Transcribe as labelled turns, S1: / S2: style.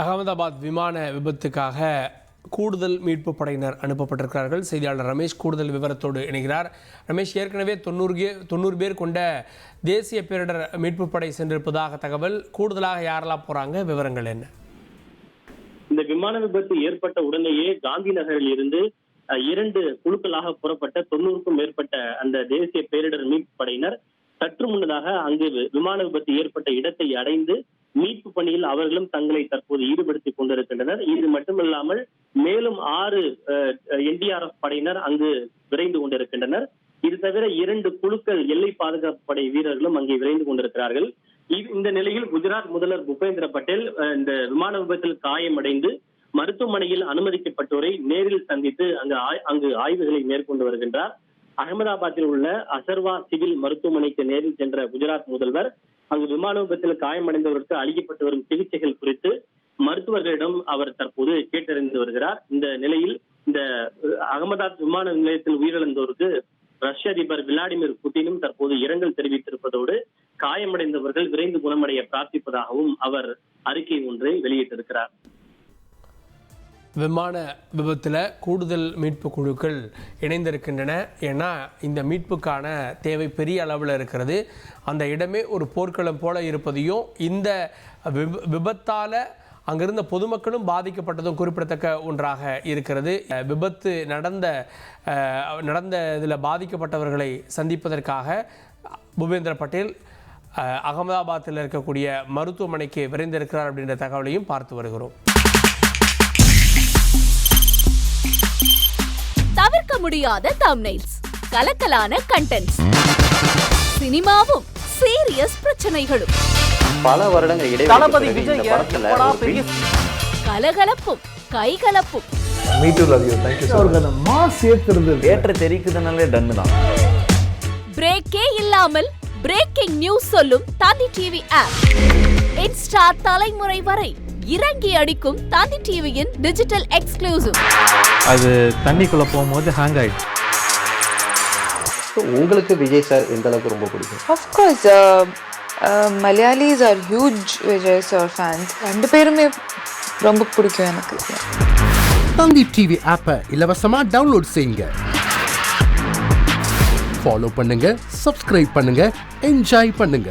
S1: அகமதாபாத் விமான விபத்துக்காக கூடுதல் மீட்பு படையினர் அனுப்பப்பட்டிருக்கிறார்கள். செய்தியாளர் ரமேஷ் கூடுதல் விவரத்தோடு இணைகிறார். ரமேஷ், ஏற்கனவே 90 பேர் கொண்ட தேசிய பேரிடர் மீட்பு படை சென்றிருப்பதாக தகவல். கூடுதலாக யாரெல்லாம் போறாங்க, விவரங்கள் என்ன?
S2: இந்த விமான விபத்து ஏற்பட்ட உடனேயே காந்தி நகரில் இருந்து 2 குழுக்களாக புறப்பட்ட 90க்கும் மேற்பட்ட அந்த தேசிய பேரிடர் மீட்பு படையினர் சற்று முன்னதாக அங்கு விமான விபத்து ஏற்பட்ட இடத்தை அடைந்து மீட்பு பணியில் அவர்களும் தங்களை தற்போது ஈடுபடுத்திக் கொண்டிருக்கின்றனர். இது மட்டுமல்லாமல் மேலும் 6 NDRF படையினர் அங்கு விரைந்து கொண்டிருக்கின்றனர். இது தவிர 2 குழுக்கள் எல்லை பாதுகாப்பு படை வீரர்களும் அங்கே விரைந்து கொண்டிருக்கிறார்கள். இந்த நிலையில் குஜராத் முதல்வர் பூபேந்திர பட்டேல் இந்த விமான விபத்தில் காயமடைந்து மருத்துவமனையில் அனுமதிக்கப்பட்டோரை நேரில் சந்தித்து அங்கு ஆய்வுகளை மேற்கொண்டு வருகின்றார். அகமதாபாத்தில் உள்ள அசர்வா சிவில் மருத்துவமனைக்கு நேரில் சென்ற குஜராத் முதல்வர் அங்கு விமான விபத்தில் காயமடைந்தவருக்கு அளிக்கப்பட்டு வரும் சிகிச்சைகள் குறித்து மருத்துவர்களிடம் அவர் தற்போது கேட்டறிந்து வருகிறார். இந்த நிலையில் இந்த அகமதாபாத் விமான நிலையத்தில் உயிரிழந்தோருக்கு ரஷ்ய அதிபர் விளாடிமிர் புட்டினும் தற்போது இரங்கல் தெரிவித்திருப்பதோடு காயமடைந்தவர்கள் விரைந்து குணமடைய பிரார்த்திப்பதாகவும் அவர் அறிக்கை ஒன்றை வெளியிட்டிருக்கிறார்.
S1: விமான விபத்தில் கூடுதல் மீட்பு குழுக்கள் இணைந்திருக்கின்றன. ஏன்னா இந்த மீட்புக்கான தேவை பெரிய அளவில் இருக்கிறது. அந்த இடமே ஒரு போர்க்களம் போல இருப்பதையும் இந்த விபத்தால் அங்கிருந்த பொதுமக்களும் பாதிக்கப்பட்டதும் குறிப்பிடத்தக்க ஒன்றாக இருக்கிறது. விபத்து நடந்த இதில் பாதிக்கப்பட்டவர்களை சந்திப்பதற்காக பூபேந்திர பட்டேல் அகமதாபாத்தில் இருக்கக்கூடிய மருத்துவமனைக்கு விரைந்திருக்கிறார் அப்படின்ற தகவலையும் பார்த்து வருகிறோம்.
S3: தவிர்க்க முடியாத தம்ப்நெயில்ஸ், கலக்கலான கண்டென்ட்ஸ், சினிமாவும் சீரியஸ் பிரச்சனைகளும்,
S4: பல வருடங்கள்
S5: தளபதி விஜய்
S3: கலகலப்பும் கைகலப்பும்,
S4: ஏற்ற தெரிக்குதுனாலே டன்னு தான்.
S3: பிரேக்கே இல்லாமல் பிரேக்கிங் நியூஸ் சொல்லும் தந்தி டிவி ஆப். இன்ஸ்டா தலைமுறை வரை இறங்கி அடிக்கும் தந்தி டிவியின் டிஜிட்டல் எக்ஸ்க்ளூசிவ்.
S5: அது தண்ணிக்குள்ள போகும்போது ஹேங் ஆயிடுச்சு.
S4: உங்களுக்கு விஜய் சார் எந்த அளவுக்கு ரொம்ப பிடிக்கும்?
S6: Of course, Malayalis are huge Vijay sir fans. ரெண்டு பேருமே ரொம்ப பிடிக்கும் எனக்கு.
S7: தந்தி டிவி ஆப்பை இலவசமா டவுன்லோட் செய்யுங்க. ஃபாலோ பண்ணுங்க, சப்ஸ்கிரைப் பண்ணுங்க, என்ஜாய் பண்ணுங்க.